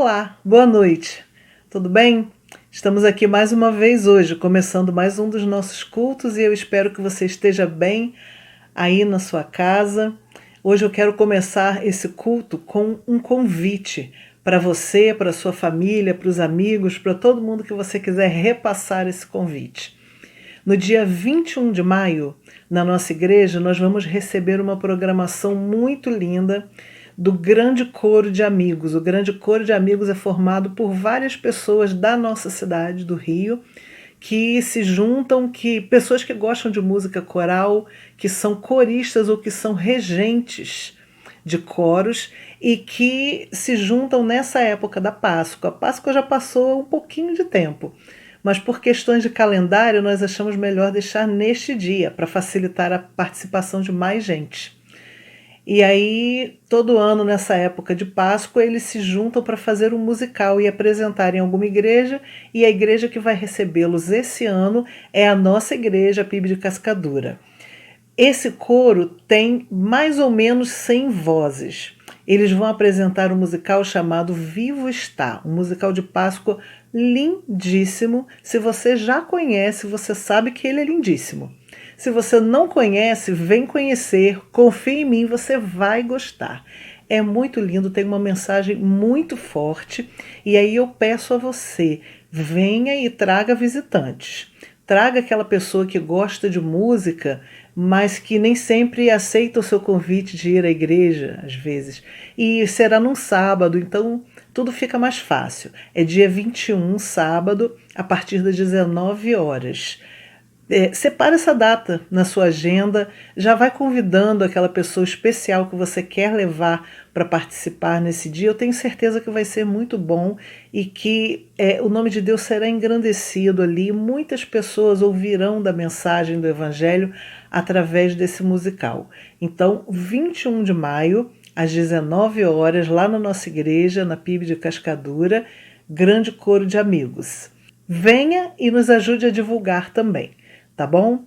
Olá, boa noite. Tudo bem? Estamos aqui mais uma vez hoje, começando mais um dos nossos cultos e eu espero que você esteja bem aí na sua casa. Hoje eu quero começar esse culto com um convite para você, para sua família, para os amigos, para todo mundo que você quiser repassar esse convite. No dia 21 de maio, na nossa igreja, nós vamos receber uma programação muito linda do Grande Coro de Amigos. O Grande Coro de Amigos é formado por várias pessoas da nossa cidade, do Rio, que se juntam, pessoas que gostam de música coral, que são coristas ou que são regentes de coros e que se juntam nessa época da Páscoa. A Páscoa já passou um pouquinho de tempo, mas por questões de calendário nós achamos melhor deixar neste dia para facilitar a participação de mais gente. E aí, todo ano, nessa época de Páscoa, eles se juntam para fazer um musical e apresentar em alguma igreja, e a igreja que vai recebê-los esse ano é a nossa igreja, a PIB de Cascadura. Esse coro tem mais ou menos 100 vozes. Eles vão apresentar um musical chamado Vivo Está, um musical de Páscoa lindíssimo. Se você já conhece, você sabe que ele é lindíssimo. Se você não conhece, vem conhecer, confia em mim, você vai gostar. É muito lindo, tem uma mensagem muito forte e aí eu peço a você, venha e traga visitantes. Traga aquela pessoa que gosta de música, mas que nem sempre aceita o seu convite de ir à igreja, às vezes. E será num sábado, então tudo fica mais fácil. É dia 21, sábado, a partir das 19 horas. Separe essa data na sua agenda, já vai convidando aquela pessoa especial que você quer levar para participar nesse dia. Eu tenho certeza que vai ser muito bom e que o nome de Deus será engrandecido ali. Muitas pessoas ouvirão da mensagem do Evangelho através desse musical. Então, 21 de maio, às 19 horas, lá na nossa igreja, na PIB de Cascadura, Grande Coro de Amigos. Venha e nos ajude a divulgar também. Tá bom?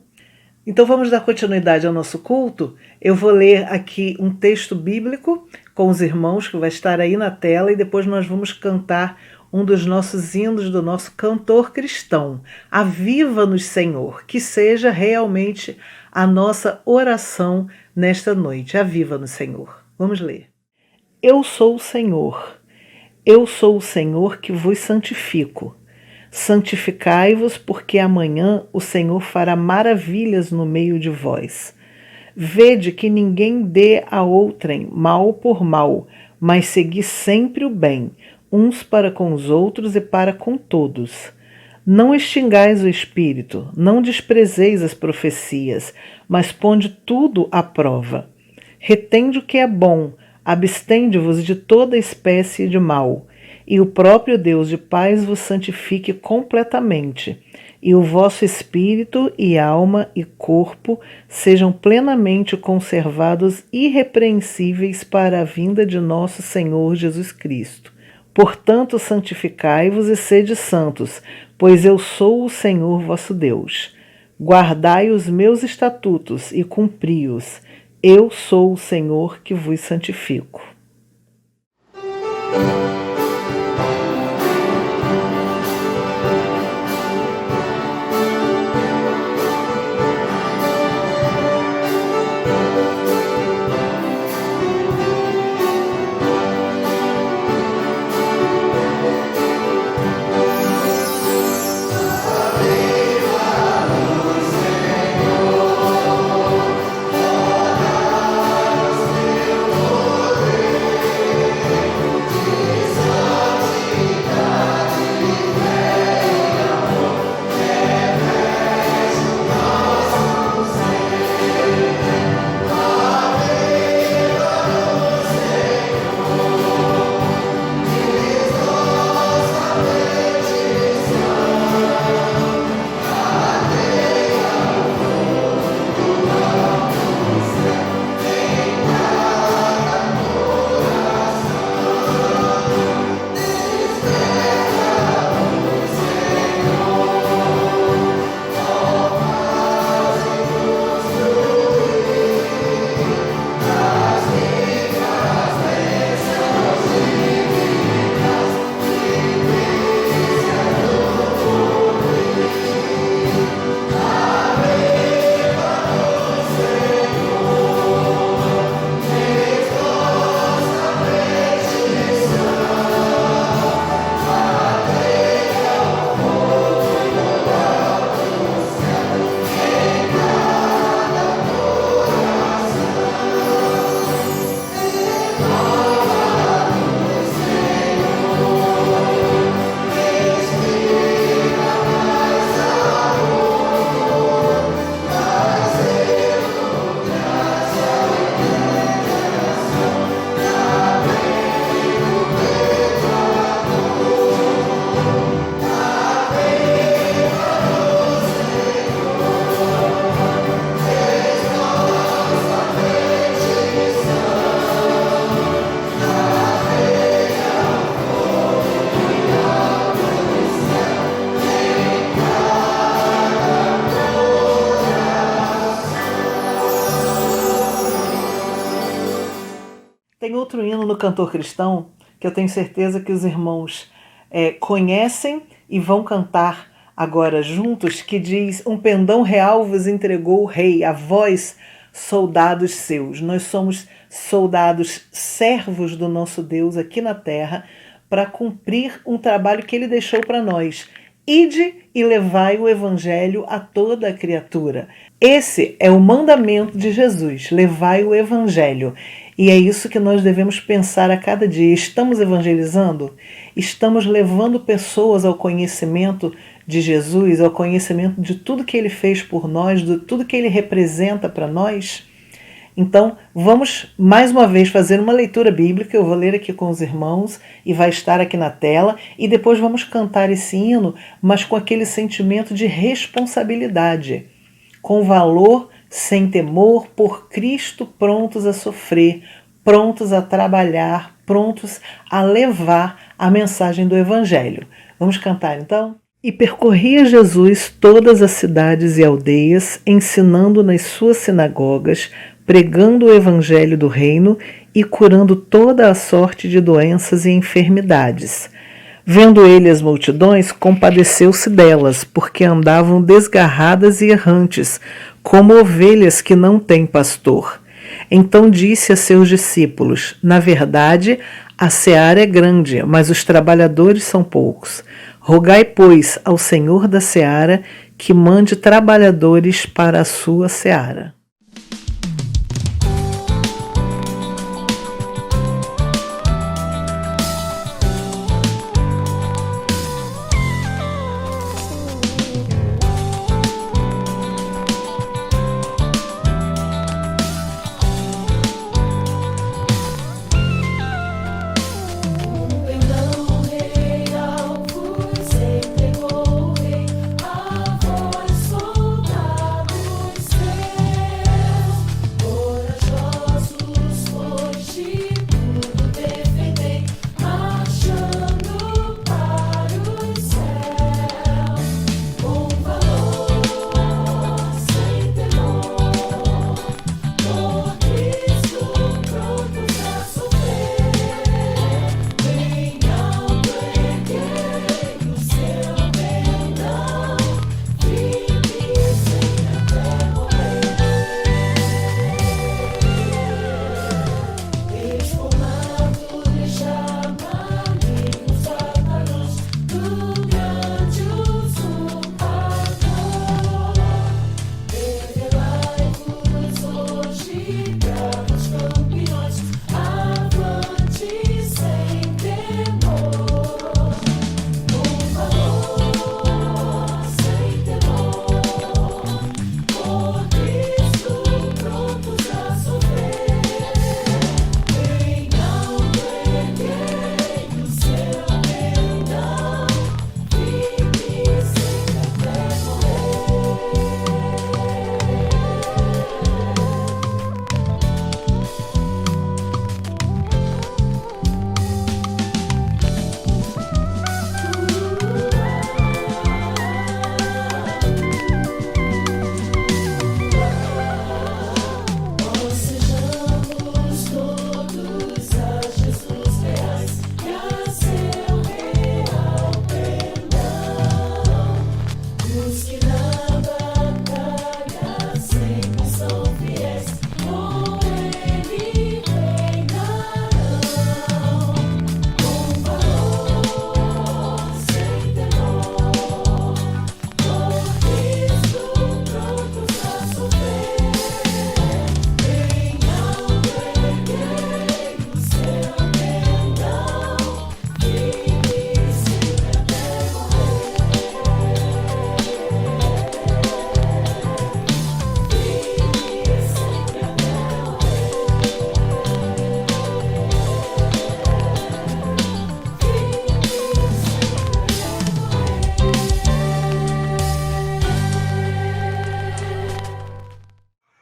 Então vamos dar continuidade ao nosso culto. Eu vou ler aqui um texto bíblico com os irmãos, que vai estar aí na tela, e depois nós vamos cantar um dos nossos hinos do nosso cantor cristão. Aviva-nos, Senhor, que seja realmente a nossa oração nesta noite. Aviva-nos, Senhor. Vamos ler. Eu sou o Senhor que vos santifico. Santificai-vos, porque amanhã o Senhor fará maravilhas no meio de vós. Vede que ninguém dê a outrem mal por mal, mas segui sempre o bem, uns para com os outros e para com todos. Não extingais o espírito, não desprezeis as profecias, mas ponde tudo à prova. Retende o que é bom, abstende-vos de toda espécie de mal. E o próprio Deus de paz vos santifique completamente, e o vosso espírito e alma e corpo sejam plenamente conservados irrepreensíveis para a vinda de nosso Senhor Jesus Cristo. Portanto, santificai-vos e sede santos, pois eu sou o Senhor vosso Deus. Guardai os meus estatutos e cumpri-os. Eu sou o Senhor que vos santifico. Senhor, outro hino no Cantor Cristão, que eu tenho certeza que os irmãos conhecem e vão cantar agora juntos, que diz: um pendão real vos entregou o rei, a vós, soldados seus. Nós somos soldados, servos do nosso Deus aqui na terra, para cumprir um trabalho que ele deixou para nós. Ide e levai o evangelho a toda a criatura. Esse é o mandamento de Jesus, levai o evangelho. E é isso que nós devemos pensar a cada dia. Estamos evangelizando? Estamos levando pessoas ao conhecimento de Jesus, ao conhecimento de tudo que ele fez por nós, de tudo que ele representa para nós? Então, vamos mais uma vez fazer uma leitura bíblica. Eu vou ler aqui com os irmãos e vai estar aqui na tela. E depois vamos cantar esse hino, mas com aquele sentimento de responsabilidade, com valor, sem temor, por Cristo, prontos a sofrer, prontos a trabalhar, prontos a levar a mensagem do Evangelho. Vamos cantar então? E percorria Jesus todas as cidades e aldeias, ensinando nas suas sinagogas, pregando o evangelho do reino e curando toda a sorte de doenças e enfermidades. Vendo ele as multidões, compadeceu-se delas, porque andavam desgarradas e errantes, como ovelhas que não têm pastor. Então disse a seus discípulos: na verdade, a seara é grande, mas os trabalhadores são poucos. Rogai, pois, ao Senhor da seara que mande trabalhadores para a sua seara.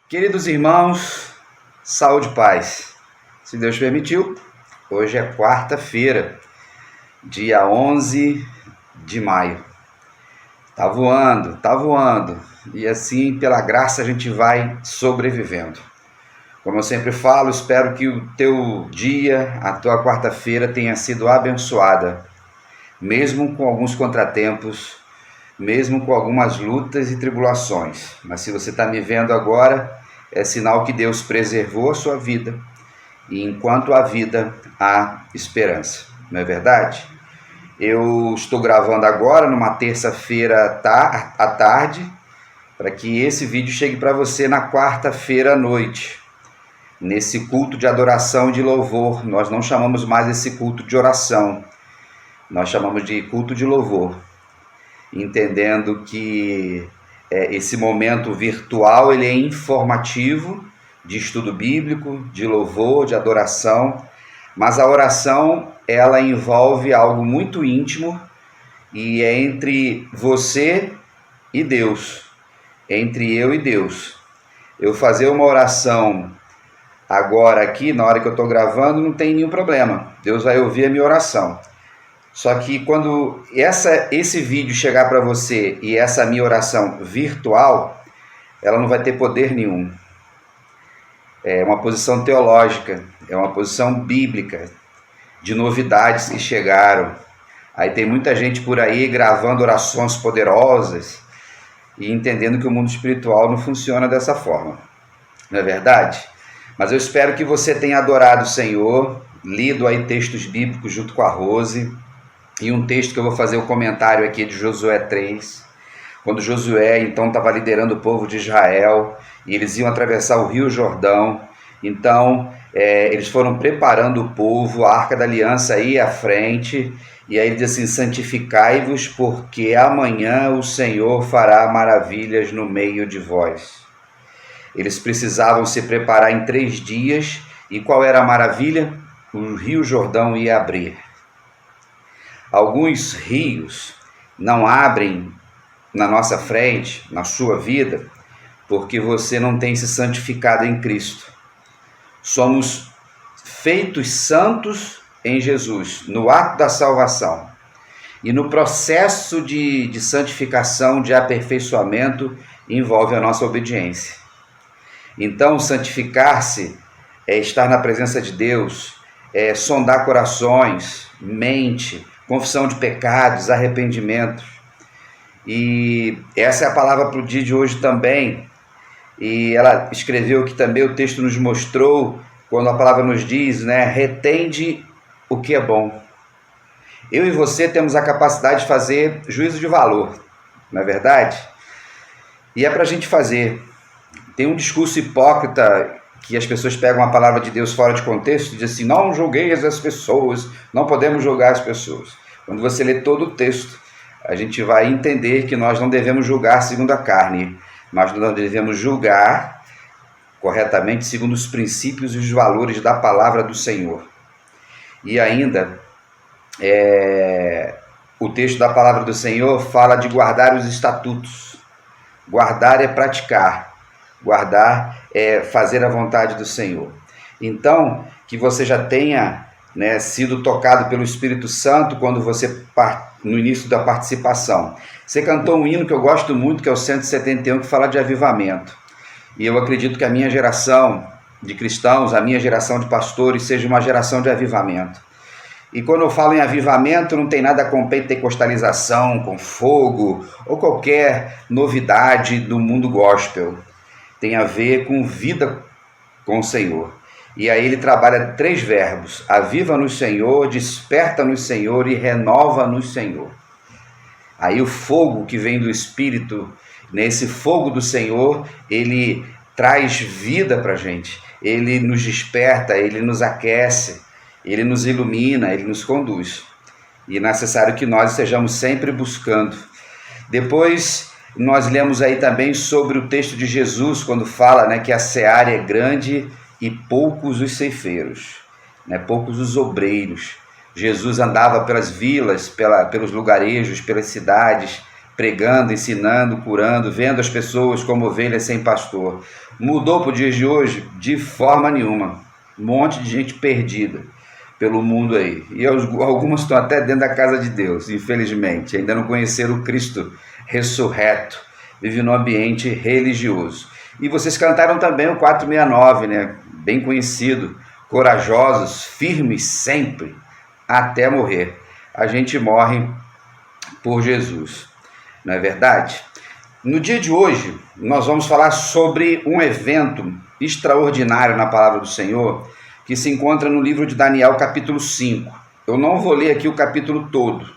Queridos irmãos, saúde e paz. Se Deus permitiu, hoje é quarta-feira, dia 11 de maio. Tá voando. E assim, pela graça, a gente vai sobrevivendo. Como eu sempre falo, espero que o teu dia, a tua quarta-feira tenha sido abençoada, mesmo com alguns contratempos, mesmo com algumas lutas e tribulações. Mas se você está me vendo agora, é sinal que Deus preservou a sua vida, e enquanto há vida, há esperança. Não é verdade? Eu estou gravando agora, numa terça-feira à tarde, para que esse vídeo chegue para você na quarta-feira à noite. Nesse culto de adoração e de louvor, nós não chamamos mais esse culto de oração, nós chamamos de culto de louvor, entendendo que esse momento virtual ele é informativo, de estudo bíblico, de louvor, de adoração, mas a oração ela envolve algo muito íntimo e é entre você e Deus, entre eu e Deus. Eu fazer uma oração agora aqui, na hora que eu estou gravando, não tem nenhum problema. Deus vai ouvir a minha oração. Só que quando esse vídeo chegar para você e essa minha oração virtual, ela não vai ter poder nenhum. É uma posição teológica, é uma posição bíblica, de novidades que chegaram. Aí tem muita gente por aí gravando orações poderosas e entendendo que o mundo espiritual não funciona dessa forma. Não é verdade? Mas eu espero que você tenha adorado o Senhor, lido aí textos bíblicos junto com a Rose, e um texto que eu vou fazer o comentário aqui de Josué 3, quando Josué então estava liderando o povo de Israel, e eles iam atravessar o Rio Jordão. Então eles foram preparando o povo, a Arca da Aliança ia à frente, e aí ele diz assim: santificai-vos, porque amanhã o Senhor fará maravilhas no meio de vós. Eles precisavam se preparar em 3 dias, e qual era a maravilha? O Rio Jordão ia abrir. Alguns rios não abrem na nossa frente, na sua vida, porque você não tem se santificado em Cristo. Somos feitos santos em Jesus, no ato da salvação. E no processo de santificação, de aperfeiçoamento, envolve a nossa obediência. Então, santificar-se é estar na presença de Deus, é sondar corações, mente, confissão de pecados, arrependimento. E essa é a palavra para o dia de hoje também. E ela escreveu que também o texto nos mostrou, quando a palavra nos diz, retende o que é bom. Eu e você temos a capacidade de fazer juízo de valor, não é verdade? E é para a gente fazer. Tem um discurso hipócrita que as pessoas pegam a palavra de Deus fora de contexto e dizem assim: não julgueis as pessoas, não podemos julgar as pessoas. Quando você lê todo o texto, a gente vai entender que nós não devemos julgar segundo a carne, mas nós devemos julgar corretamente segundo os princípios e os valores da palavra do Senhor. E ainda, o texto da palavra do Senhor fala de guardar os estatutos. Guardar é praticar. Guardar é fazer a vontade do Senhor. Então, que você já tenha sido tocado pelo Espírito Santo quando você, no início da participação. Você cantou um hino que eu gosto muito, que é o 171, que fala de avivamento. E eu acredito que a minha geração de cristãos, a minha geração de pastores, seja uma geração de avivamento. E quando eu falo em avivamento, não tem nada com pentecostalização, com fogo, ou qualquer novidade do mundo gospel. Tem a ver com vida com o Senhor. E aí ele trabalha 3 verbos: aviva-nos, Senhor, desperta-nos, Senhor, e renova-nos, Senhor. Aí o fogo que vem do Espírito, nesse fogo do Senhor, ele traz vida para a gente. Ele nos desperta, ele nos aquece, ele nos ilumina, ele nos conduz. E é necessário que nós estejamos sempre buscando. Depois, nós lemos aí também sobre o texto de Jesus, quando fala que a seara é grande e poucos os ceifeiros, poucos os obreiros. Jesus andava pelas vilas, pelos lugarejos, pelas cidades, pregando, ensinando, curando, vendo as pessoas como ovelhas sem pastor. Mudou para os dias de hoje? De forma nenhuma. Um monte de gente perdida pelo mundo aí. E algumas estão até dentro da casa de Deus, infelizmente. Ainda não conheceram o Cristo ressurreto. Vive no ambiente religioso. E vocês cantaram também o 469, bem conhecido, corajosos, firmes sempre, até morrer. A gente morre por Jesus, não é verdade? No dia de hoje, nós vamos falar sobre um evento extraordinário na palavra do Senhor, que se encontra no livro de Daniel, capítulo 5. Eu não vou ler aqui o capítulo todo.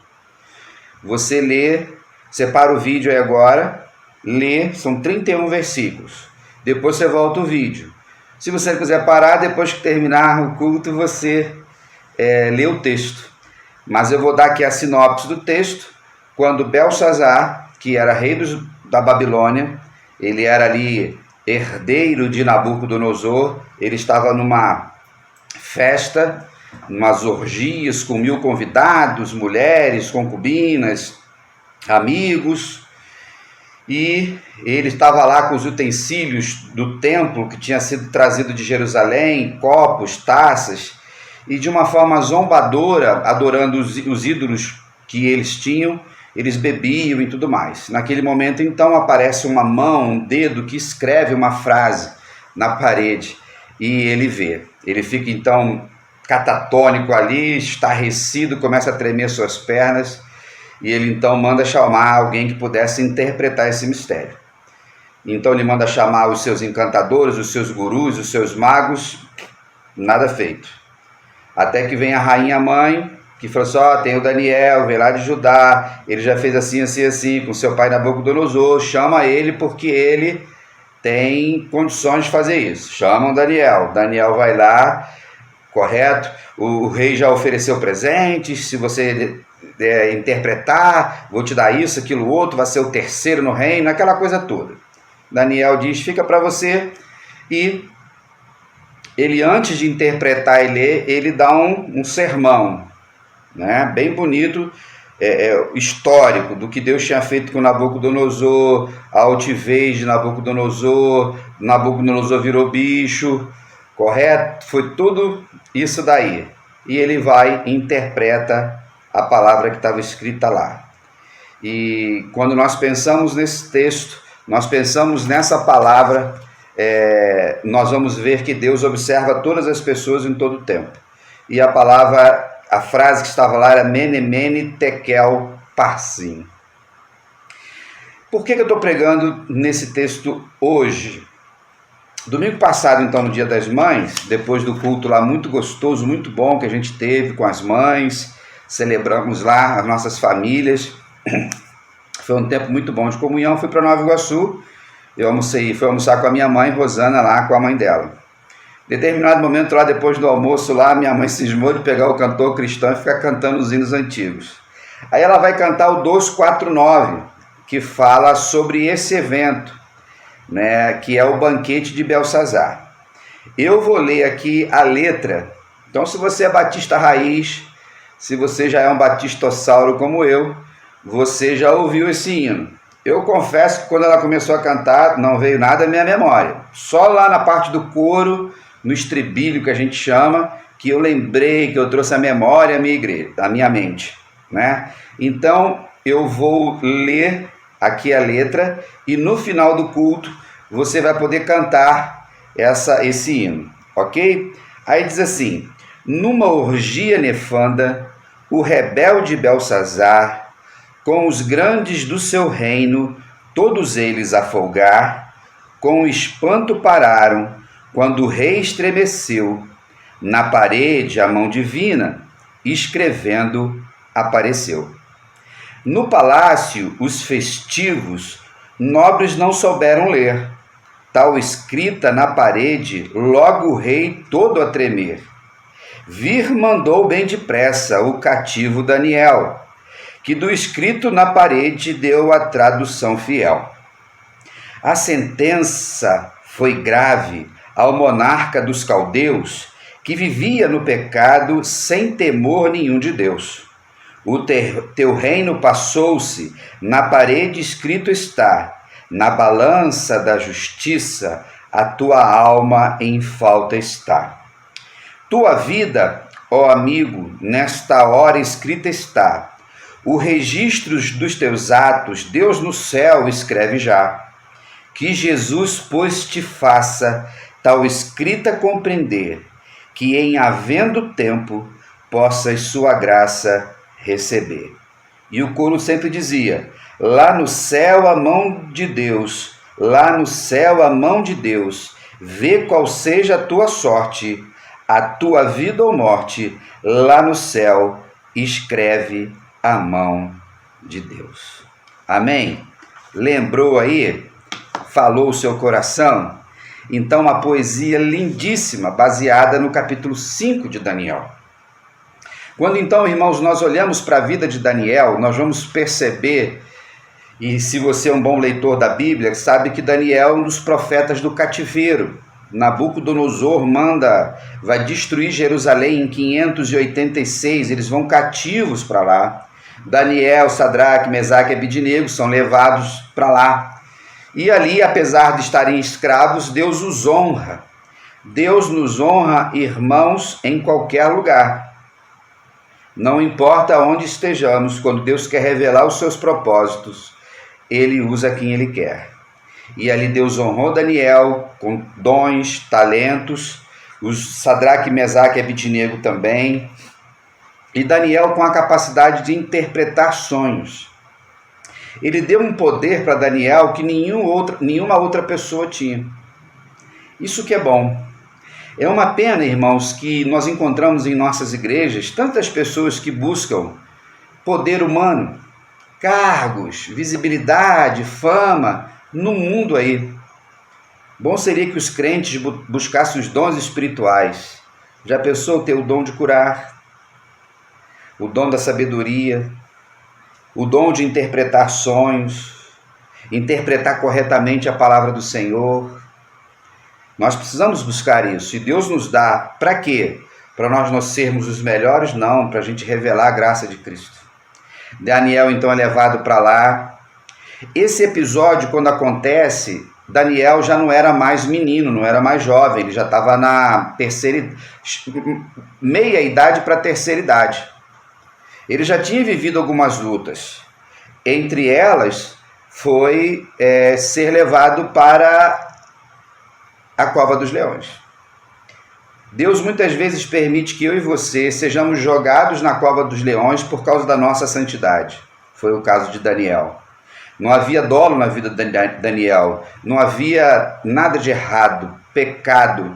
Você lê, separa o vídeo aí agora, lê, são 31 versículos. Depois você volta o vídeo. Se você quiser parar, depois que terminar o culto, você lê o texto. Mas eu vou dar aqui a sinopse do texto. Quando Belsazar, que era rei da Babilônia, ele era ali herdeiro de Nabucodonosor, ele estava numa festa, umas orgias com 1000 convidados, mulheres, concubinas, amigos, e ele estava lá com os utensílios do templo que tinha sido trazido de Jerusalém, copos, taças, e de uma forma zombadora, adorando os ídolos que eles tinham, eles bebiam e tudo mais. Naquele momento, então, aparece uma mão, um dedo que escreve uma frase na parede e ele vê. Ele fica, então, catatônico ali, estarrecido, começa a tremer suas pernas e ele, então, manda chamar alguém que pudesse interpretar esse mistério. Então, ele manda chamar os seus encantadores, os seus gurus, os seus magos, nada feito. Até que vem a rainha mãe, que falou assim, tem o Daniel, veio lá de Judá, ele já fez assim, assim, assim, com seu pai Nabucodonosor, chama ele porque ele tem condições de fazer isso. Chama o Daniel, Daniel vai lá, correto? O rei já ofereceu presentes, se você interpretar, vou te dar isso, aquilo, outro, vai ser o terceiro no reino, aquela coisa toda. Daniel diz, fica para você, e ele, antes de interpretar e ler, ele dá um sermão, né, bem bonito, histórico, do que Deus tinha feito com Nabucodonosor, a altivez de Nabucodonosor, Nabucodonosor virou bicho, correto? Foi tudo isso daí. E ele vai e interpreta a palavra que estava escrita lá. E quando nós pensamos nesse texto, nós pensamos nessa palavra, nós vamos ver que Deus observa todas as pessoas em todo o tempo. E a frase que estava lá era Mene, Mene, Tekel, Parsim. Por que eu estou pregando nesse texto hoje? Domingo passado, então, no Dia das Mães, depois do culto lá muito gostoso, muito bom que a gente teve com as mães, celebramos lá as nossas famílias, foi um tempo muito bom de comunhão, fui para Nova Iguaçu, fui almoçar com a minha mãe, Rosana, lá com a mãe dela. Em determinado momento, lá depois do almoço, lá minha mãe cismou de pegar o cantor cristão e ficar cantando os hinos antigos. Aí ela vai cantar o 249, que fala sobre esse evento, né, que é o banquete de Belsazar. Eu vou ler aqui a letra. Então, se você é batista raiz, se você já é um batistossauro como eu, você já ouviu esse hino. Eu confesso que quando ela começou a cantar, não veio nada à minha memória. Só lá na parte do coro, no estribilho que a gente chama, que eu lembrei, que eu trouxe a memória à minha mente, né? Então, eu vou ler aqui a letra e no final do culto você vai poder cantar esse hino, ok? Aí diz assim, numa orgia nefanda, o rebelde Belsazar, com os grandes do seu reino, todos eles a folgar, com espanto pararam, quando o rei estremeceu, na parede a mão divina, escrevendo, apareceu. No palácio, os festivos, nobres não souberam ler. Tal escrita na parede, logo o rei todo a tremer. Vir mandou bem depressa o cativo Daniel, que do escrito na parede deu a tradução fiel. A sentença foi grave ao monarca dos caldeus, que vivia no pecado sem temor nenhum de Deus. O teu reino passou-se, na parede escrito está, na balança da justiça, a tua alma em falta está. Tua vida, ó amigo, nesta hora escrita está. O registro dos teus atos, Deus no céu escreve já. Que Jesus, pois, te faça tal escrita compreender, que em havendo tempo possas sua graça receber. E o coro sempre dizia: lá no céu a mão de Deus, lá no céu a mão de Deus, vê qual seja a tua sorte, a tua vida ou morte, lá no céu escreve a mão de Deus. Amém? Lembrou aí? Falou o seu coração? Então, uma poesia lindíssima, baseada no capítulo 5 de Daniel. Quando então, irmãos, nós olhamos para a vida de Daniel, nós vamos perceber, e se você é um bom leitor da Bíblia, sabe que Daniel é um dos profetas do cativeiro. Nabucodonosor vai destruir Jerusalém em 586, eles vão cativos para lá. Daniel, Sadraque, Mesaque e Abidnego são levados para lá. E ali, apesar de estarem escravos, Deus os honra. Deus nos honra, irmãos, em qualquer lugar. Não importa onde estejamos, quando Deus quer revelar os seus propósitos, Ele usa quem Ele quer. E ali Deus honrou Daniel com dons, talentos, os Sadraque, Mesaque e Abidnego também, e Daniel com a capacidade de interpretar sonhos. Ele deu um poder para Daniel que nenhuma outra pessoa tinha. Isso que é bom. É uma pena, irmãos, que nós encontramos em nossas igrejas tantas pessoas que buscam poder humano, cargos, visibilidade, fama no mundo aí. Bom seria que os crentes buscassem os dons espirituais. Já pensou ter o dom de curar, o dom da sabedoria, o dom de interpretar sonhos, interpretar corretamente a palavra do Senhor? Nós precisamos buscar isso. E Deus nos dá para quê? Para nós sermos os melhores? Não, para a gente revelar a graça de Cristo. Daniel então é levado para lá. Esse episódio, quando acontece, Daniel já não era mais menino, não era mais jovem, ele já estava na meia idade para terceira idade. Ele já tinha vivido algumas lutas. Entre elas foi ser levado para a cova dos leões. Deus muitas vezes permite que eu e você sejamos jogados na cova dos leões por causa da nossa santidade. Foi o caso de Daniel. Não havia dolo na vida de Daniel, não havia nada de errado, pecado.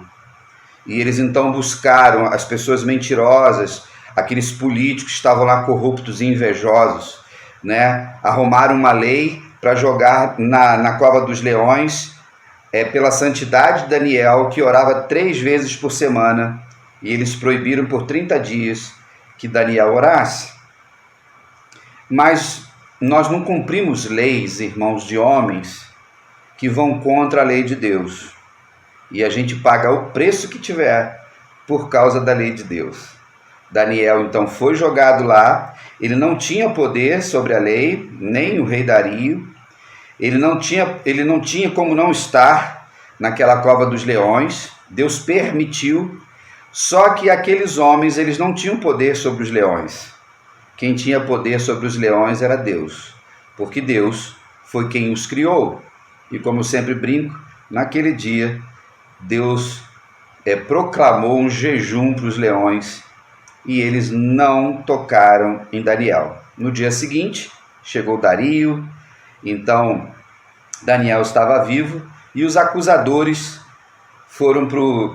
E eles então buscaram as pessoas mentirosas, aqueles políticos que estavam lá corruptos e invejosos, né? Arrumaram uma lei para jogar na cova dos leões, pela santidade de Daniel, que orava 3 vezes por semana, e eles proibiram por 30 dias que Daniel orasse. Mas nós não cumprimos leis, irmãos, de homens que vão contra a lei de Deus. E a gente paga o preço que tiver por causa da lei de Deus. Daniel então foi jogado lá, ele não tinha poder sobre a lei, nem o rei Dario, ele não tinha como não estar naquela cova dos leões. Deus permitiu, só que aqueles homens, eles não tinham poder sobre os leões. Quem tinha poder sobre os leões era Deus, porque Deus foi quem os criou. E como eu sempre brinco, naquele dia, Deus proclamou um jejum para os leões e eles não tocaram em Daniel. No dia seguinte, chegou Dario, então Daniel estava vivo e os acusadores foram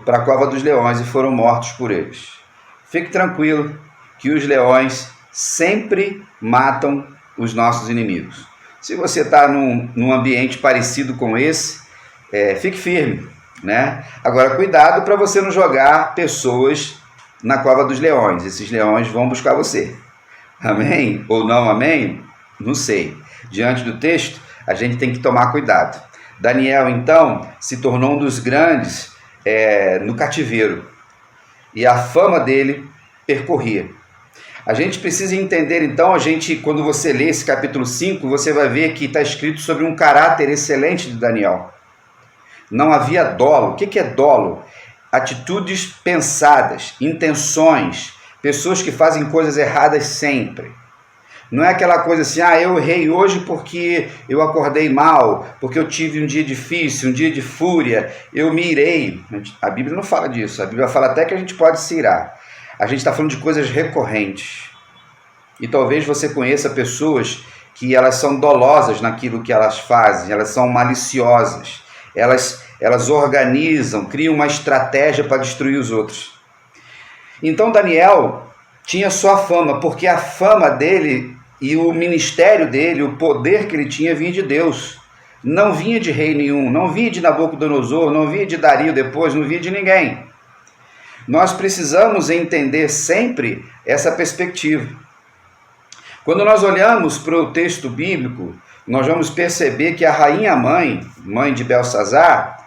para a cova dos leões e foram mortos por eles. Fique tranquilo que os leões sempre matam os nossos inimigos. Se você está num ambiente parecido com esse, fique firme, né? Agora, cuidado para você não jogar pessoas na cova dos leões. Esses leões vão buscar você. Amém? Ou não amém? Não sei. Diante do texto, a gente tem que tomar cuidado. Daniel, então, se tornou um dos grandes no cativeiro. E a fama dele percorria. A gente precisa entender, então, quando você lê esse capítulo 5, você vai ver que está escrito sobre um caráter excelente de Daniel. Não havia dolo. O que é dolo? Atitudes pensadas, intenções, pessoas que fazem coisas erradas sempre. Não é aquela coisa assim, eu errei hoje porque eu acordei mal, porque eu tive um dia difícil, um dia de fúria, eu me irei. A Bíblia não fala disso, a Bíblia fala até que a gente pode se irar. A gente está falando de coisas recorrentes. E talvez você conheça pessoas que elas são dolosas naquilo que elas fazem, elas são maliciosas, elas organizam, criam uma estratégia para destruir os outros. Então Daniel tinha sua fama, porque a fama dele e o ministério dele, o poder que ele tinha, vinha de Deus. Não vinha de rei nenhum, não vinha de Nabucodonosor, não vinha de Dario depois, não vinha de ninguém. Nós precisamos entender sempre essa perspectiva. Quando nós olhamos para o texto bíblico, nós vamos perceber que a rainha mãe de Beltsazar,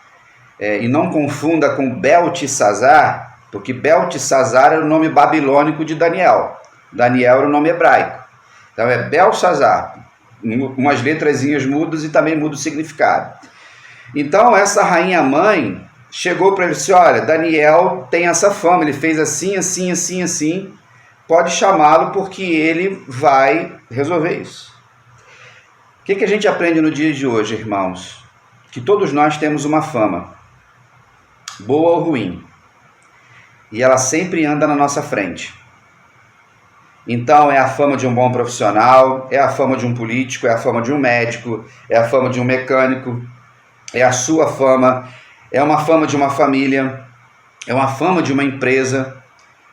e não confunda com Beltesazar, porque Beltesazar era o nome babilônico de Daniel. Daniel era o nome hebraico. Então é Beltsazar, umas letrazinhas mudas e também muda o significado. Então essa rainha mãe chegou para ele e disse, olha, Daniel tem essa fama, ele fez assim, assim, assim, assim, pode chamá-lo porque ele vai resolver isso. O que a gente aprende no dia de hoje, irmãos? Que todos nós temos uma fama, boa ou ruim, e ela sempre anda na nossa frente. Então é a fama de um bom profissional, é a fama de um político, é a fama de um médico, é a fama de um mecânico, é a sua fama, é uma fama de uma família, é uma fama de uma empresa.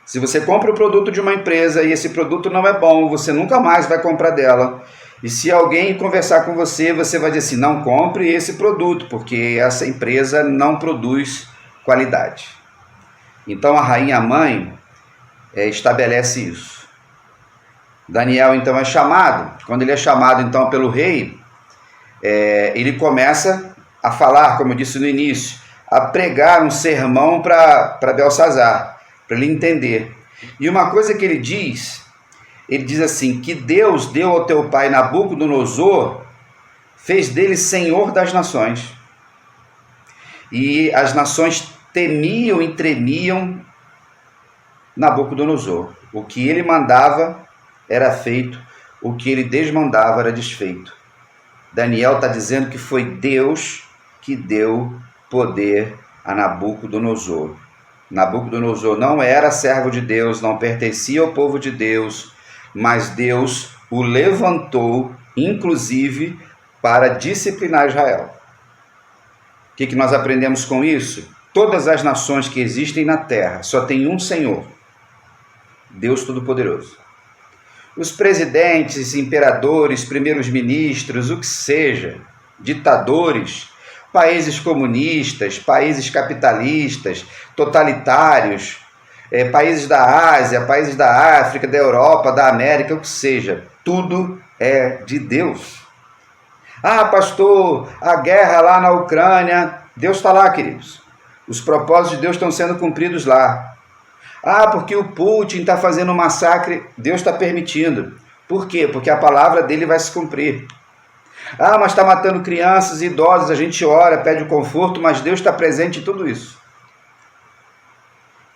Se você compra o produto de uma empresa e esse produto não é bom, você nunca mais vai comprar dela. E se alguém conversar com você, você vai dizer assim, não compre esse produto, porque essa empresa não produz qualidade. Então a rainha mãe estabelece isso. Daniel então é chamado. Quando ele é chamado então pelo rei, ele começa a falar, como eu disse no início, a pregar um sermão para Beltsazar, para ele entender. E uma coisa que ele diz assim, que Deus deu ao teu pai Nabucodonosor, fez dele senhor das nações. E as nações temiam e tremiam Nabucodonosor. O que ele mandava era feito, o que ele desmandava era desfeito. Daniel está dizendo que foi Deus que deu poder a Nabucodonosor. Nabucodonosor não era servo de Deus, não pertencia ao povo de Deus, mas Deus o levantou, inclusive, para disciplinar Israel. O que nós aprendemos com isso? Todas as nações que existem na terra só tem um Senhor, Deus Todo-Poderoso. Os presidentes, imperadores, primeiros ministros, o que seja, ditadores, países comunistas, países capitalistas, totalitários, países da Ásia, países da África, da Europa, da América, o que seja, tudo é de Deus. Ah, pastor, a guerra lá na Ucrânia, Deus está lá, queridos. Os propósitos de Deus estão sendo cumpridos lá. Ah, porque o Putin está fazendo um massacre, Deus está permitindo. Por quê? Porque a palavra dele vai se cumprir. Ah, mas está matando crianças e idosos, a gente ora, pede o conforto, mas Deus está presente em tudo isso.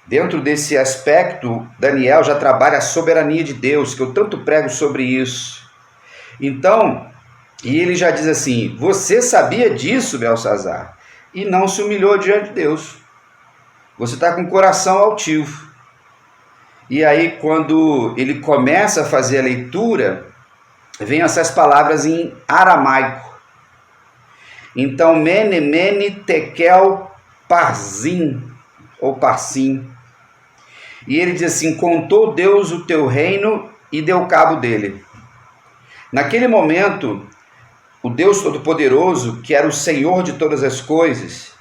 Dentro desse aspecto, Daniel já trabalha a soberania de Deus, que eu tanto prego sobre isso. Então, e ele já diz assim, você sabia disso, Beltsazar, e não se humilhou diante de Deus. Você está com o coração altivo. E aí, quando ele começa a fazer a leitura, vem essas palavras em aramaico. Então, mene, mene, tekel, parzim, ou parsim. E ele diz assim, contou Deus o teu reino e deu cabo dele. Naquele momento, o Deus Todo-Poderoso, que era o Senhor de todas as coisas,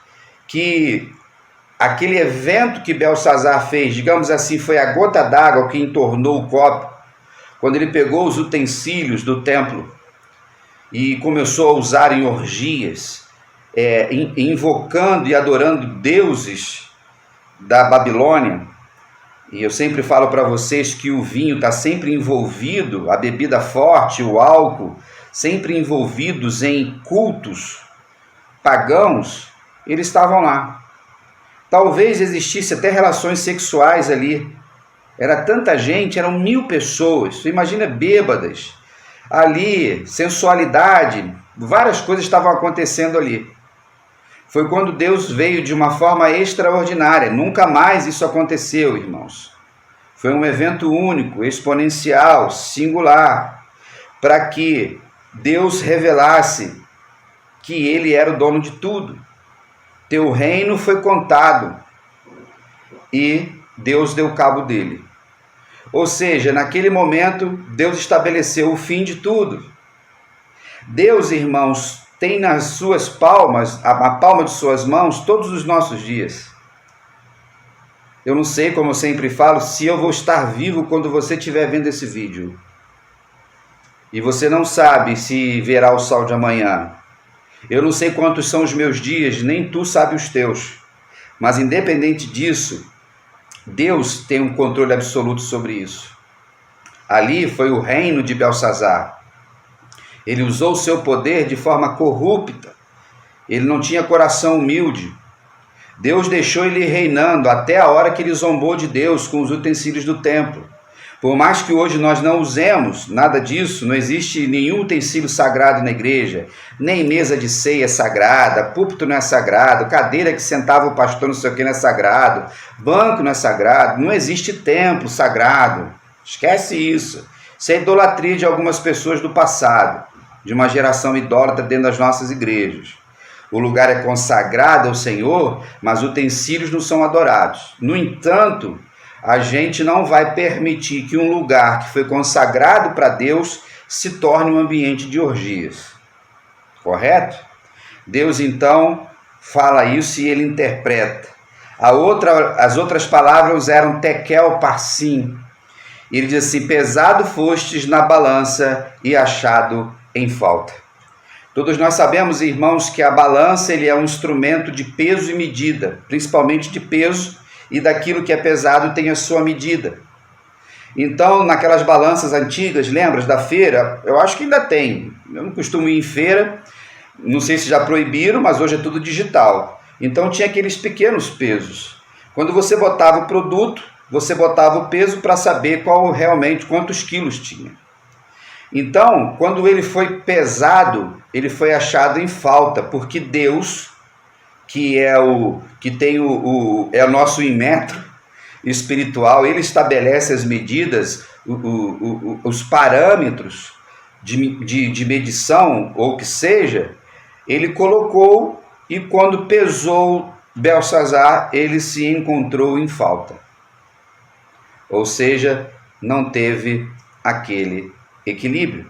que aquele evento que Beltsazar fez, digamos assim, foi a gota d'água que entornou o copo, quando ele pegou os utensílios do templo e começou a usar em orgias, invocando e adorando deuses da Babilônia. E eu sempre falo para vocês que o vinho está sempre envolvido, a bebida forte, o álcool, sempre envolvidos em cultos pagãos, eles estavam lá. Talvez existisse até relações sexuais ali. Era tanta gente, eram 1000 pessoas. Você imagina bêbadas, ali, sensualidade, várias coisas estavam acontecendo ali. Foi quando Deus veio de uma forma extraordinária. Nunca mais isso aconteceu, irmãos. Foi um evento único, exponencial, singular, para que Deus revelasse que Ele era o dono de tudo. Teu reino foi contado e Deus deu cabo dele. Ou seja, naquele momento, Deus estabeleceu o fim de tudo. Deus, irmãos, tem nas suas palmas, a palma de suas mãos, todos os nossos dias. Eu não sei, como eu sempre falo, se eu vou estar vivo quando você estiver vendo esse vídeo. E você não sabe se verá o sol de amanhã. Eu não sei quantos são os meus dias, nem tu sabe os teus. Mas independente disso, Deus tem um controle absoluto sobre isso. Ali foi o reino de Belsazar. Ele usou o seu poder de forma corrupta. Ele não tinha coração humilde. Deus deixou ele reinando até a hora que ele zombou de Deus com os utensílios do templo. Por mais que hoje nós não usemos nada disso, não existe nenhum utensílio sagrado na igreja, nem mesa de ceia é sagrada, púlpito não é sagrado, cadeira que sentava o pastor não sei o que não é sagrado, banco não é sagrado, não existe templo sagrado. Esquece isso. Isso é idolatria de algumas pessoas do passado, de uma geração idólatra dentro das nossas igrejas. O lugar é consagrado ao Senhor, mas utensílios não são adorados. No entanto, a gente não vai permitir que um lugar que foi consagrado para Deus se torne um ambiente de orgias. Correto? Deus então fala isso e ele interpreta. As outras palavras eram tekel parsim. Ele diz assim: pesado fostes na balança e achado em falta. Todos nós sabemos, irmãos, que a balança ele é um instrumento de peso e medida, principalmente de peso, e daquilo que é pesado tem a sua medida. Então, naquelas balanças antigas, lembras da feira? Eu acho que ainda tem. Eu não costumo ir em feira, não sei se já proibiram, mas hoje é tudo digital. Então tinha aqueles pequenos pesos. Quando você botava o produto, você botava o peso para saber quantos quilos tinha. Então, quando ele foi pesado, ele foi achado em falta, porque Deus, que é o nosso metro espiritual, ele estabelece as medidas, os parâmetros de medição, ou que seja, ele colocou, e quando pesou Belsazar, ele se encontrou em falta. Ou seja, não teve aquele equilíbrio.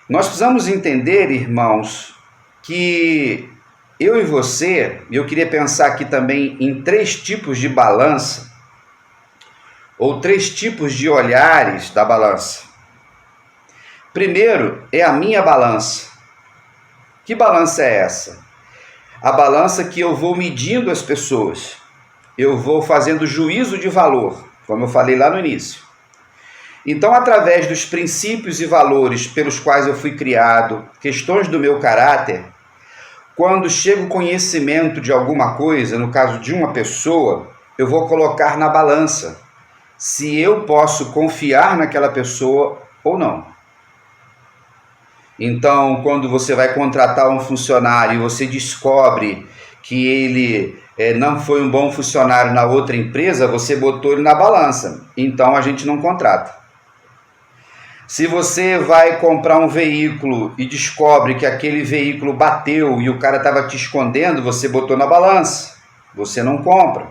Nós precisamos entender, irmãos, que eu e você, eu queria pensar aqui também em 3 tipos de balança, ou 3 tipos de olhares da balança. Primeiro é a minha balança. Que balança é essa? A balança que eu vou medindo as pessoas. Eu vou fazendo juízo de valor, como eu falei lá no início. Então, através dos princípios e valores pelos quais eu fui criado, questões do meu caráter, quando chega o conhecimento de alguma coisa, no caso de uma pessoa, eu vou colocar na balança se eu posso confiar naquela pessoa ou não. Então, quando você vai contratar um funcionário e você descobre que ele não foi um bom funcionário na outra empresa, você botou ele na balança. Então, a gente não contrata. Se você vai comprar um veículo e descobre que aquele veículo bateu e o cara estava te escondendo, você botou na balança. Você não compra.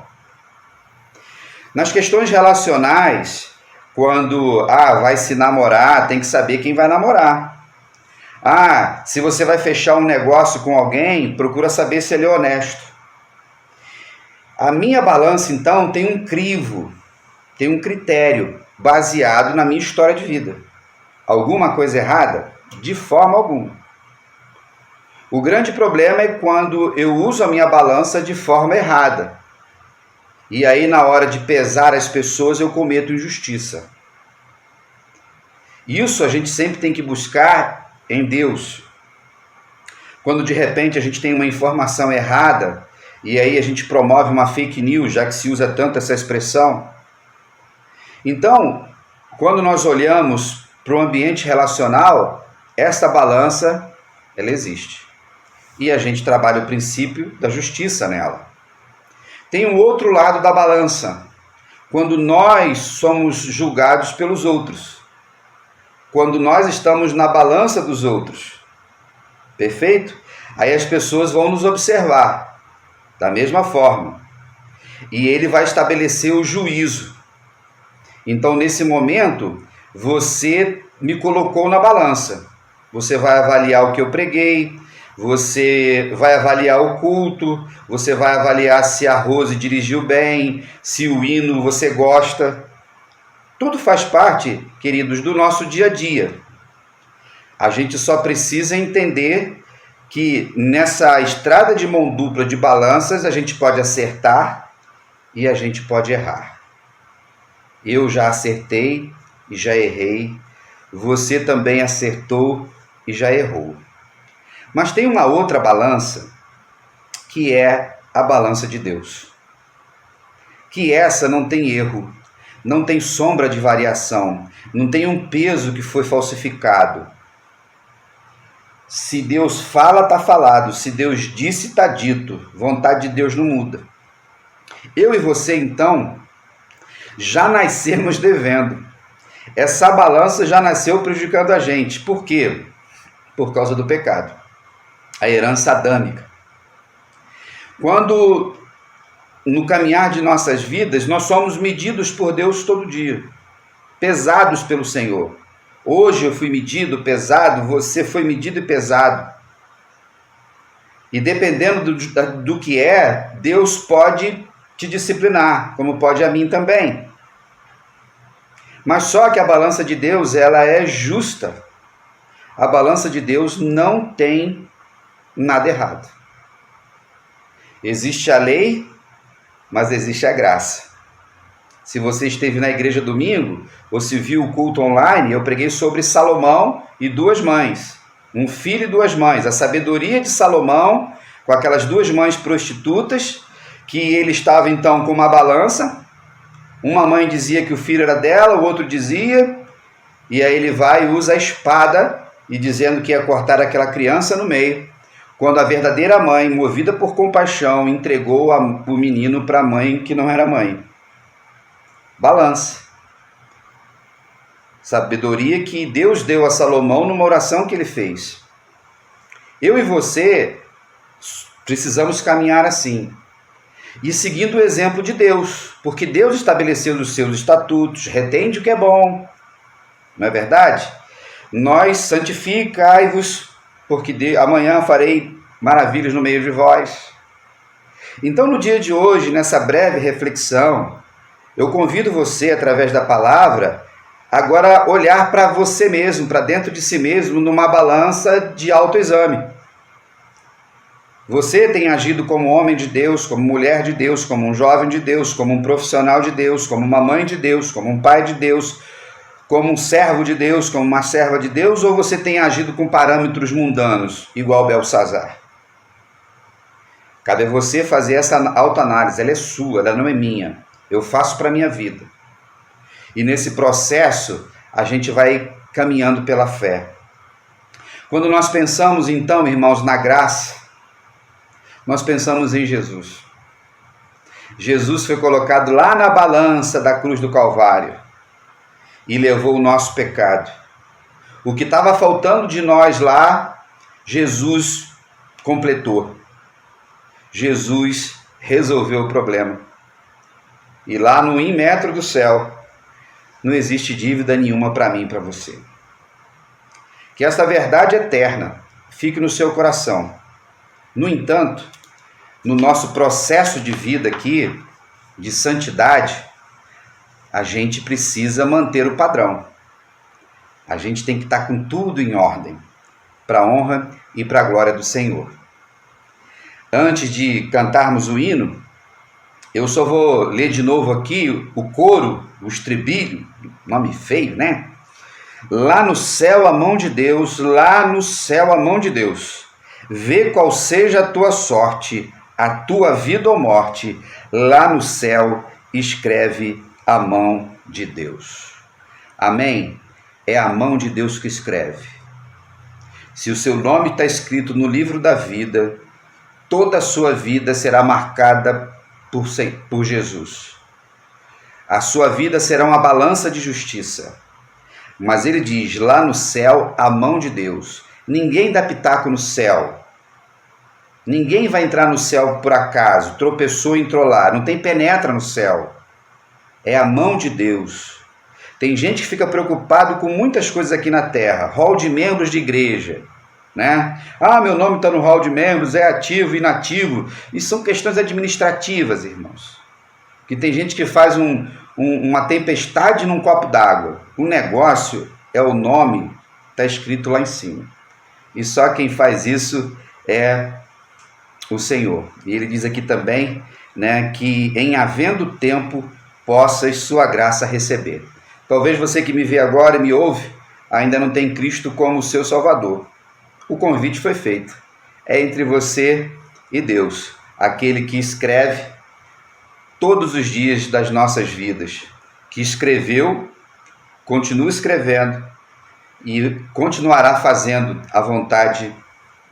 Nas questões relacionais, quando vai se namorar, tem que saber quem vai namorar. Se você vai fechar um negócio com alguém, procura saber se ele é honesto. A minha balança, então, tem um crivo, tem um critério baseado na minha história de vida. Alguma coisa errada? De forma alguma. O grande problema é quando eu uso a minha balança de forma errada. E aí, na hora de pesar as pessoas, eu cometo injustiça. Isso a gente sempre tem que buscar em Deus. Quando de repente a gente tem uma informação errada, e aí a gente promove uma fake news, já que se usa tanto essa expressão. Então, quando nós olhamos para o ambiente relacional, essa balança, ela existe. E a gente trabalha o princípio da justiça nela. Tem um outro lado da balança, quando nós somos julgados pelos outros. Quando nós estamos na balança dos outros. Perfeito? Aí as pessoas vão nos observar da mesma forma. E ele vai estabelecer o juízo. Então, nesse momento, você me colocou na balança. Você vai avaliar o que eu preguei, você vai avaliar o culto, você vai avaliar se a Rose dirigiu bem, se o hino você gosta. Tudo faz parte, queridos, do nosso dia a dia. A gente só precisa entender que nessa estrada de mão dupla de balanças a gente pode acertar e a gente pode errar. Eu já acertei e já errei. Você também acertou e já errou. Mas tem uma outra balança, que é a balança de Deus. Que essa não tem erro, não tem sombra de variação, não tem um peso que foi falsificado. Se Deus fala, está falado. Se Deus disse, está dito. Vontade de Deus não muda. Eu e você, então, já nascemos devendo. Essa balança já nasceu prejudicando a gente. Por quê? Por causa do pecado. A herança adâmica. Quando, no caminhar de nossas vidas, nós somos medidos por Deus todo dia. Pesados pelo Senhor. Hoje eu fui medido, pesado, você foi medido e pesado. E dependendo do que é, Deus pode te disciplinar, como pode a mim também. Mas só que a balança de Deus, ela é justa. A balança de Deus não tem nada errado. Existe a lei, mas existe a graça. Se você esteve na igreja domingo, ou se viu o culto online, eu preguei sobre Salomão e duas mães. Um filho e duas mães. A sabedoria de Salomão, com aquelas duas mães prostitutas, que ele estava então com uma balança. Uma mãe dizia que o filho era dela, o outro dizia, e aí ele vai e usa a espada, e dizendo que ia cortar aquela criança no meio, quando a verdadeira mãe, movida por compaixão, entregou o menino para a mãe que não era mãe. Balança. Sabedoria que Deus deu a Salomão numa oração que ele fez. Eu e você precisamos caminhar assim. E seguindo o exemplo de Deus. Porque Deus estabeleceu os seus estatutos, retende o que é bom. Não é verdade? Nós santificai-vos, porque amanhã farei maravilhas no meio de vós. Então, no dia de hoje, nessa breve reflexão, eu convido você, através da palavra, agora olhar para você mesmo, para dentro de si mesmo, numa balança de autoexame. Você tem agido como homem de Deus, como mulher de Deus, como um jovem de Deus, como um profissional de Deus, como uma mãe de Deus, como um pai de Deus, como um servo de Deus, como uma serva de Deus, ou você tem agido com parâmetros mundanos, igual Belsazar? Cabe a você fazer essa autoanálise, ela é sua, ela não é minha. Eu faço para a minha vida. E nesse processo, a gente vai caminhando pela fé. Quando nós pensamos, então, irmãos, na graça, nós pensamos em Jesus. Jesus foi colocado lá na balança da cruz do Calvário e levou o nosso pecado. O que estava faltando de nós lá, Jesus completou. Jesus resolveu o problema. E lá no 1 metro do céu, não existe dívida nenhuma para mim e para você. Que esta verdade eterna fique no seu coração. No entanto, no nosso processo de vida aqui, de santidade, a gente precisa manter o padrão. A gente tem que estar com tudo em ordem, para a honra e para a glória do Senhor. Antes de cantarmos o hino, eu só vou ler de novo aqui o coro, o estribilho, nome feio, né? Lá no céu a mão de Deus, lá no céu a mão de Deus. Vê qual seja a tua sorte, a tua vida ou morte, lá no céu escreve a mão de Deus. Amém? é a mão de Deus que escreve. Se o seu nome está escrito no livro da vida, toda a sua vida será marcada por Jesus. A sua vida será uma balança de justiça. Mas ele diz, lá no céu, a mão de Deus. Ninguém dá pitaco no céu. Ninguém vai entrar no céu por acaso, tropeçou e entrou lá. Não tem penetra no céu. É a mão de Deus. Tem gente que fica preocupado com muitas coisas aqui na terra. Hall de membros de igreja, né? Ah, meu nome está no hall de membros, é ativo, inativo. Isso são questões administrativas, irmãos. Que tem gente que faz uma tempestade num copo d'água. O negócio é o nome, está escrito lá em cima. E só quem faz isso é o Senhor. E ele diz aqui também, né, que em havendo tempo possas sua graça receber. Talvez você que me vê agora e me ouve ainda não tem Cristo como seu Salvador. O convite foi feito. É entre você e Deus, aquele que escreve todos os dias das nossas vidas, que escreveu, continua escrevendo e continuará fazendo a vontade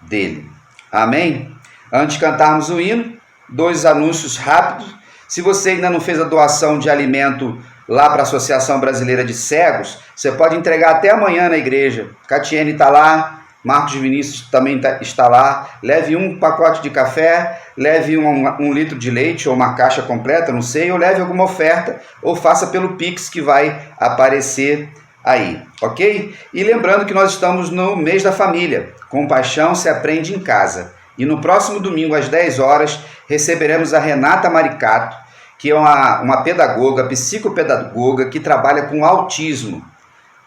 dele. Amém? Antes de cantarmos o hino, 2 anúncios rápidos. Se você ainda não fez a doação de alimento lá para a Associação Brasileira de Cegos, você pode entregar até amanhã na igreja. Catiene está lá, Marcos Vinícius também está lá. Leve um pacote de café, leve um litro de leite ou uma caixa completa, não sei, ou leve alguma oferta, ou faça pelo Pix que vai aparecer aí, ok? E lembrando que nós estamos no mês da família. Compaixão se aprende em casa. E no próximo domingo, às 10 horas, receberemos a Renata Maricato, que é uma pedagoga, psicopedagoga, que trabalha com autismo.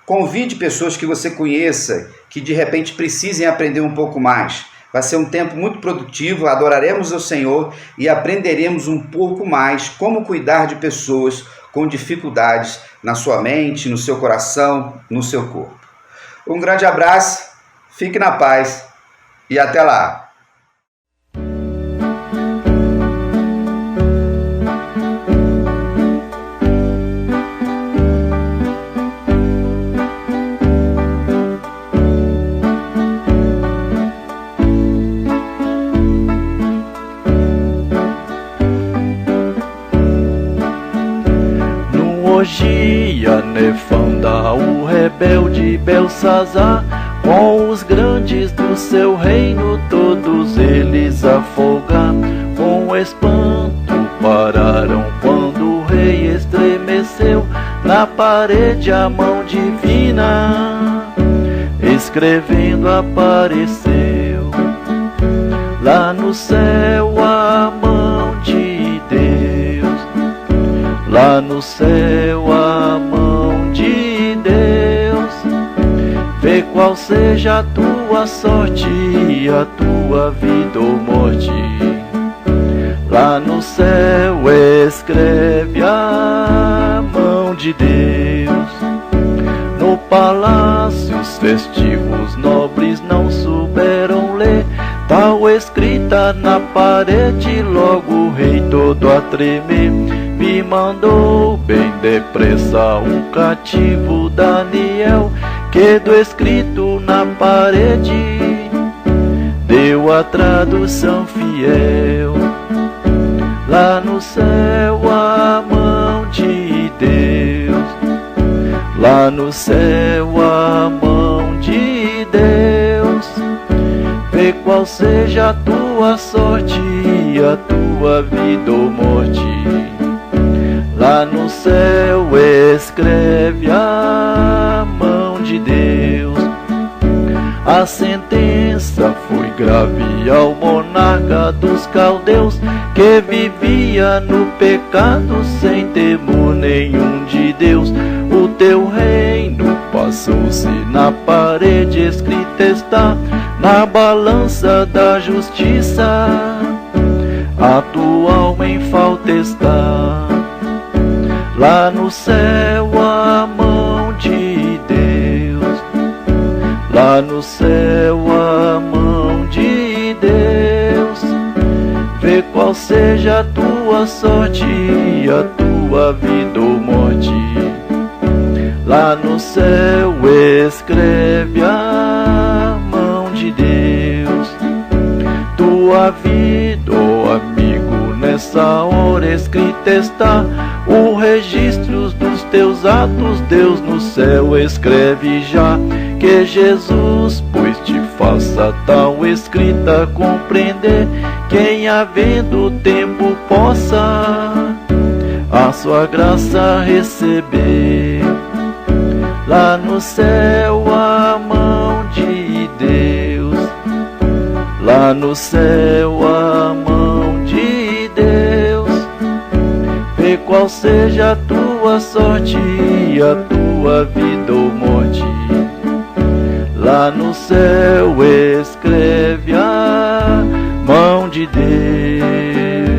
Convide pessoas que você conheça, que de repente precisem aprender um pouco mais. Vai ser um tempo muito produtivo, adoraremos ao Senhor e aprenderemos um pouco mais como cuidar de pessoas com dificuldades na sua mente, no seu coração, no seu corpo. Um grande abraço, fique na paz e até lá! Orgia nefanda, o rebelde Belsazar, com os grandes do seu reino, todos eles afogar. Com espanto pararam quando o rei estremeceu, na parede a mão divina, escrevendo apareceu. Lá no céu a mão de Deus, lá no céu a mão de Deus, vê qual seja a tua sorte, a tua vida ou morte. Lá no céu escreve a mão de Deus. No palácio os festivos nobres não souberam ler tal escrita na parede, logo o rei todo a tremer me mandou bem depressa um cativo Daniel, que do escrito na parede deu a tradução fiel. Lá no céu a mão de Deus, lá no céu a mão de Deus, vê qual seja a tua sorte, a tua vida ou morte. Lá no céu escreve a mão de Deus. A sentença foi grave ao monarca dos caldeus, que vivia no pecado sem temor nenhum de Deus. O teu reino passou-se na parede, escrita está na balança da justiça, a tua alma em falta está. Lá no céu a mão de Deus, lá no céu a mão de Deus, vê qual seja a tua sorte, a tua vida ou morte. Lá no céu escreve a mão de Deus. Tua vida, ó amigo, nessa hora escrita está. O registro dos teus atos, Deus no céu escreve já. Que Jesus, pois te faça tal escrita compreender. Quem havendo tempo possa a sua graça receber. Lá no céu a mão de Deus. Lá no céu a mão de Deus. Vê qual seja a tua sorte, a tua vida ou morte. Lá no céu escreve a mão de Deus.